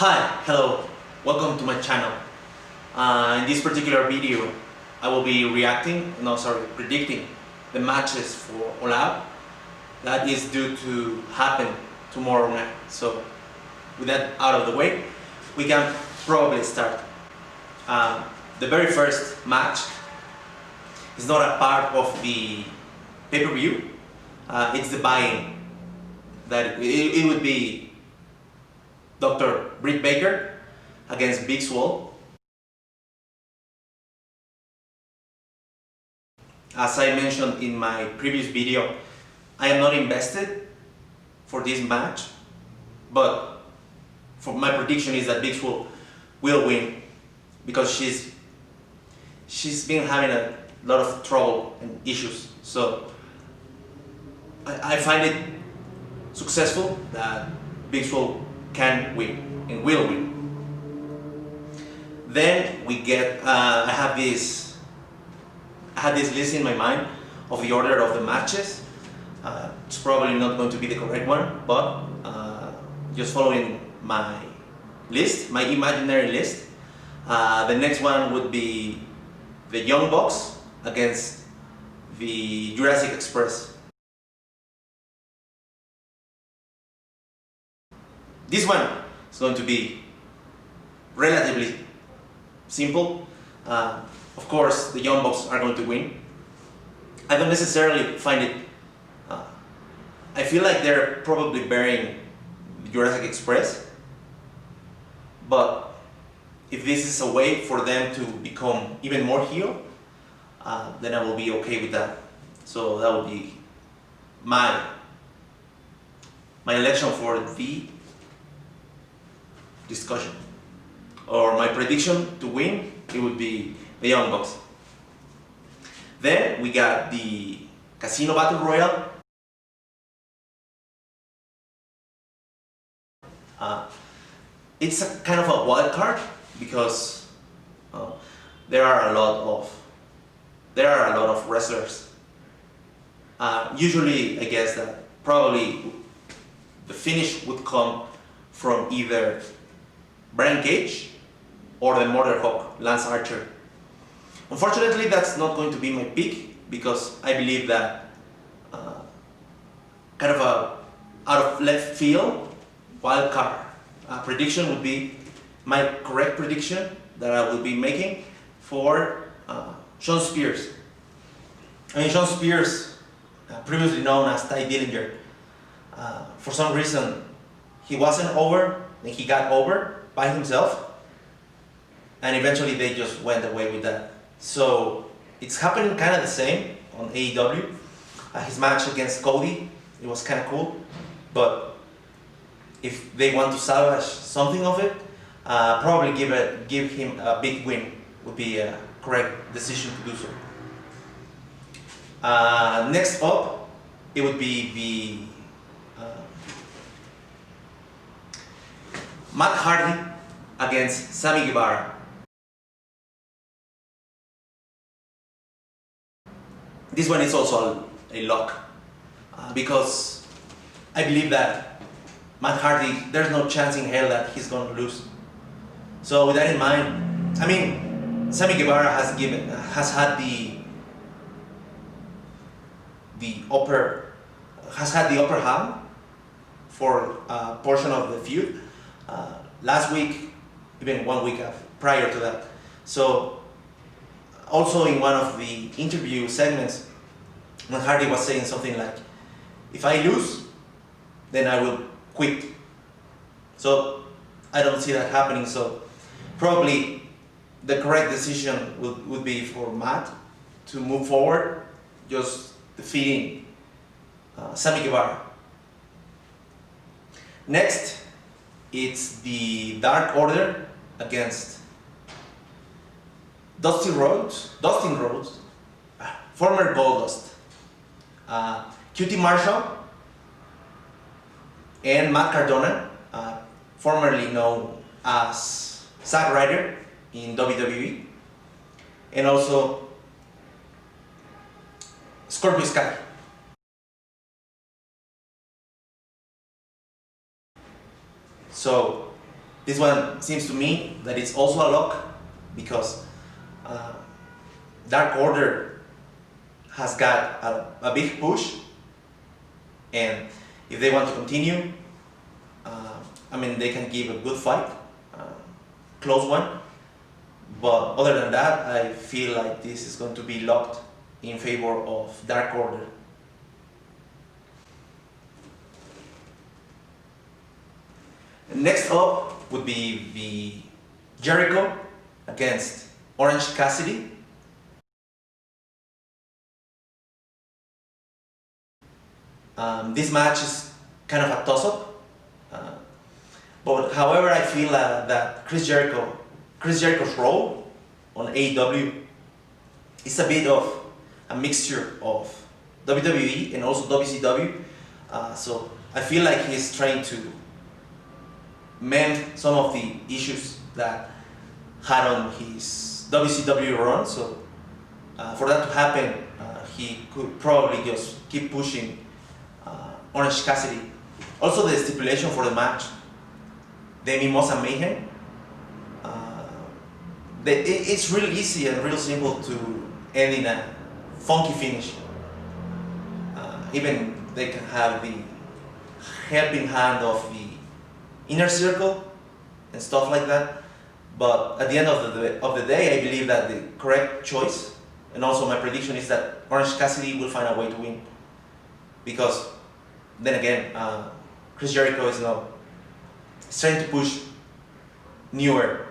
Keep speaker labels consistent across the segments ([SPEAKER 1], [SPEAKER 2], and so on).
[SPEAKER 1] Hi, hello, welcome to my channel. In this particular video, I will be predicting the matches for All Out that is due to happen tomorrow night. So, with that out of the way, we can probably start. The very first match is not a part of the pay-per-view. It's the buy-in. That it would be Dr. Britt Baker against Big Swol. As I mentioned in my previous video, I am not invested for this match, but for my prediction is that Big Swol will win because she's been having a lot of trouble and issues. So I find it successful that Big Swol can win and will win. Then we get I had this list in my mind of the order of the matches. It's probably not going to be the correct one, but just following my list, my imaginary list. The next one would be the Young Bucks against the Jurassic Express. This one is going to be relatively simple. Of course, the Young Bucks are going to win. I don't necessarily find it. I feel like they're probably burying Jurassic Express, but if this is a way for them to become even more heel, then I will be okay with that. So that will be my election for the discussion, or my prediction to win. It would be the Young Bucks. Then we got the Casino Battle Royale. It's a kind of a wild card because there are a lot of wrestlers. Usually, I guess that probably the finish would come from either Brian Cage or the Murder Hawk, Lance Archer. Unfortunately, that's not going to be my pick because I believe that kind of a out of left field wild card prediction would be my correct prediction that I will be making for Shawn Spears. I mean, Shawn Spears, previously known as Ty Dillinger, for some reason he wasn't over, then he got over by himself, and eventually they just went away with that. So it's happening kind of the same on AEW. His match against Cody, it was kind of cool, but if they want to salvage something of it, probably give him a big win would be a correct decision to do so. Next up, it would be the Matt Hardy against Sami Guevara. This one is also a lock because I believe that Matt Hardy, there's no chance in hell that he's going to lose. So with that in mind, I mean, Sami Guevara has had the upper hand for a portion of the feud. Last week, even 1 week prior to that. So, also in one of the interview segments, Matt Hardy was saying something like, if I lose, then I will quit. So, I don't see that happening. So, probably the correct decision would be for Matt to move forward, just defeating Sami Guevara. Next, it's the Dark Order against Dustin Rhodes, former Goldust, QT Marshall, and Matt Cardona, formerly known as Zack Ryder in WWE, and also Scorpio Sky. So This one seems to me that it's also a lock because Dark Order has got a big push, and if they want to continue, I mean, they can give a good fight, close one. But other than that, I feel like this is going to be locked in favor of Dark Order. Next up would be the Jericho against Orange Cassidy. This match is kind of a toss-up. But however, I feel that Chris Jericho's role on AEW is a bit of a mixture of WWE and also WCW. So I feel like he's trying to mend some of the issues that had on his WCW run. So for that to happen, he could probably just keep pushing Orange Cassidy. Also, the stipulation for the match, the Mimosa Mayhem, it's really easy and real simple to end in a funky finish. Even they can have the helping hand of the Inner Circle and stuff like that. But at the end of the day, I believe that the correct choice, and also my prediction, is that Orange Cassidy will find a way to win. Because then again, Chris Jericho is now trying to push newer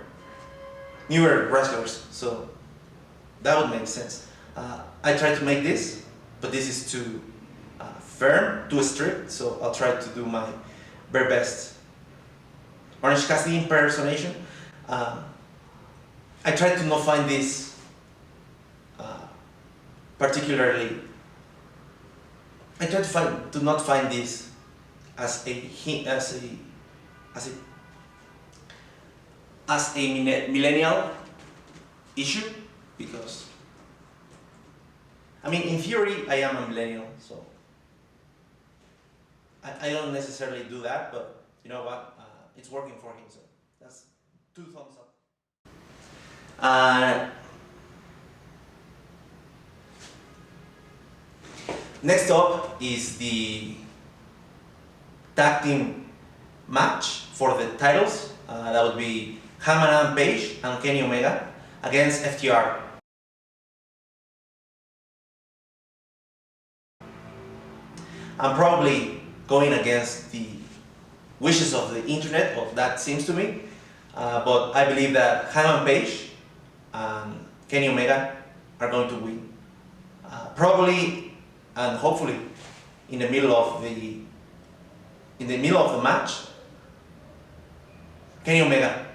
[SPEAKER 1] wrestlers, so that would make sense. I tried to make this, but this is too firm, too strict, so I'll try to do my very best. Orange Cassidy impersonation. I tried to not find this particularly. I tried to not find this as a millennial issue, because I mean, in theory, I am a millennial, so I don't necessarily do that, but you know what? It's working for him, so that's 2 thumbs up. Next up is the tag team match for the titles. That would be Haman and Paige and Kenny Omega against FTR. I'm probably going against the wishes of the internet, or that seems to me, but I believe that Haman Page and Kenny Omega are going to win. Probably and hopefully in the middle of the match, Kenny Omega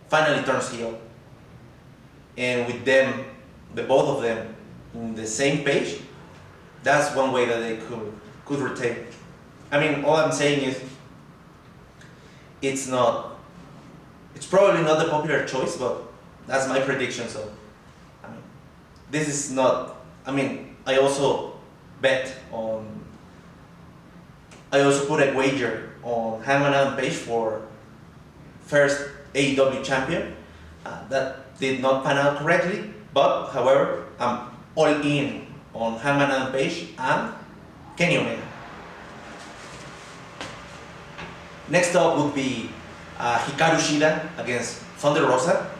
[SPEAKER 1] finally turns heel, and with them, both of them in the same page, that's one way that they could retain. I mean, all I'm saying is it's probably not the popular choice, but that's my prediction. So I mean, this is not, I mean, I also put a wager on Haman and Page for first AEW champion. That did not pan out correctly, but however, I'm all in on Haman and Page and Kenny Omega. Next up would be Hikaru Shida against Thunder Rosa.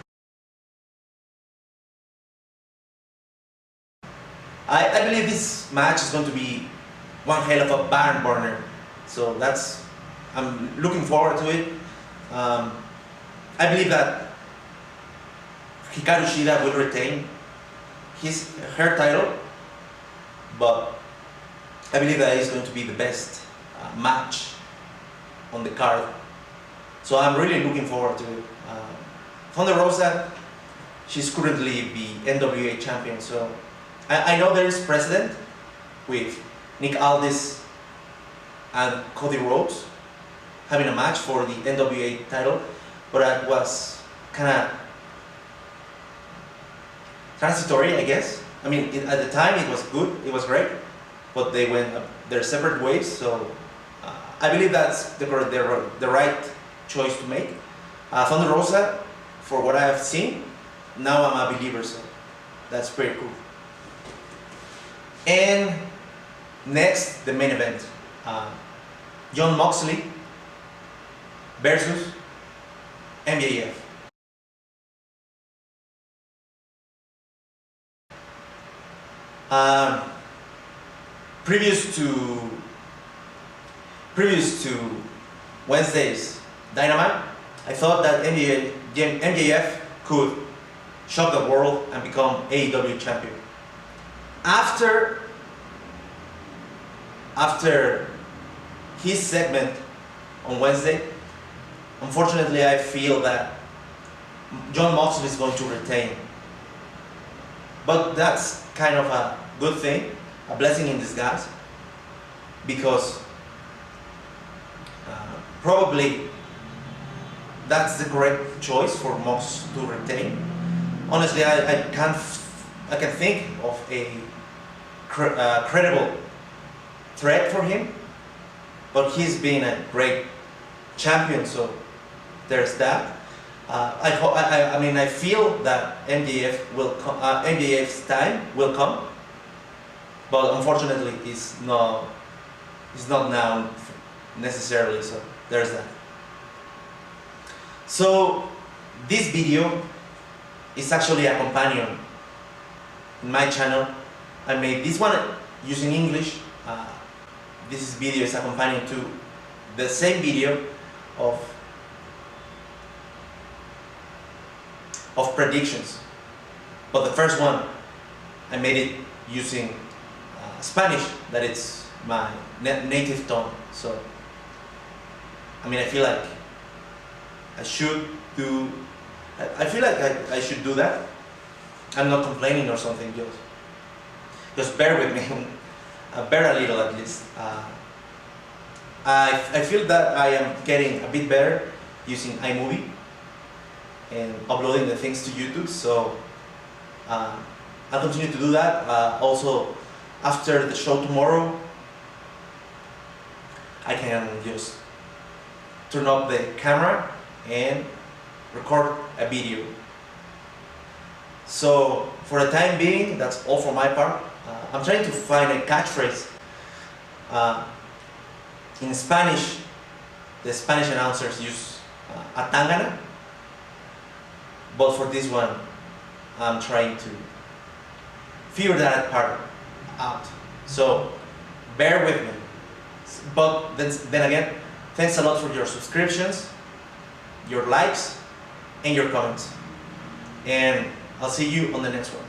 [SPEAKER 1] I believe this match is going to be one hell of a barn burner, so I'm looking forward to it. I believe that Hikaru Shida will retain her title, but I believe that it's going to be the best match on the card. So I'm really looking forward to it. Thunder Rosa, she's currently the NWA champion, so I know there is precedent with Nick Aldis and Cody Rhodes having a match for the NWA title, but that was kind of transitory, I guess. I mean, at the time it was good, it was great, but they went their separate ways, so I believe that's the right choice to make. Thunder Rosa, for what I have seen, now I'm a believer, so that's pretty cool. And next, the main event. Jon Moxley versus MJF. Previous to Wednesday's Dynamite, I thought that MJF could shock the world and become AEW champion. After his segment on Wednesday, unfortunately I feel that Jon Moxley is going to retain. But that's kind of a good thing, a blessing in disguise, because probably that's the correct choice for Mox to retain. Honestly, I can think of a credible threat for him, but he's been a great champion, so there's that. I feel that MJF's time will come, but unfortunately it's not now necessarily, so there's that. So this video is actually a companion in my channel. I made this one using English. This video is a companion to the same video of predictions, but the first one I made it using Spanish, that it's my native tongue. So I feel like I should do that. I'm not complaining or something, just bear with me. Bear a little at least. I feel that I am getting a bit better using iMovie and uploading the things to YouTube, so I'll continue to do that. Also, after the show tomorrow, I can just turn up the camera and record a video. So for the time being, that's all for my part. I'm trying to find a catchphrase. In Spanish, the Spanish announcers use a tangana, but for this one, I'm trying to figure that part out. So bear with me. But then again, thanks a lot for your subscriptions, your likes, and your comments. And I'll see you on the next one.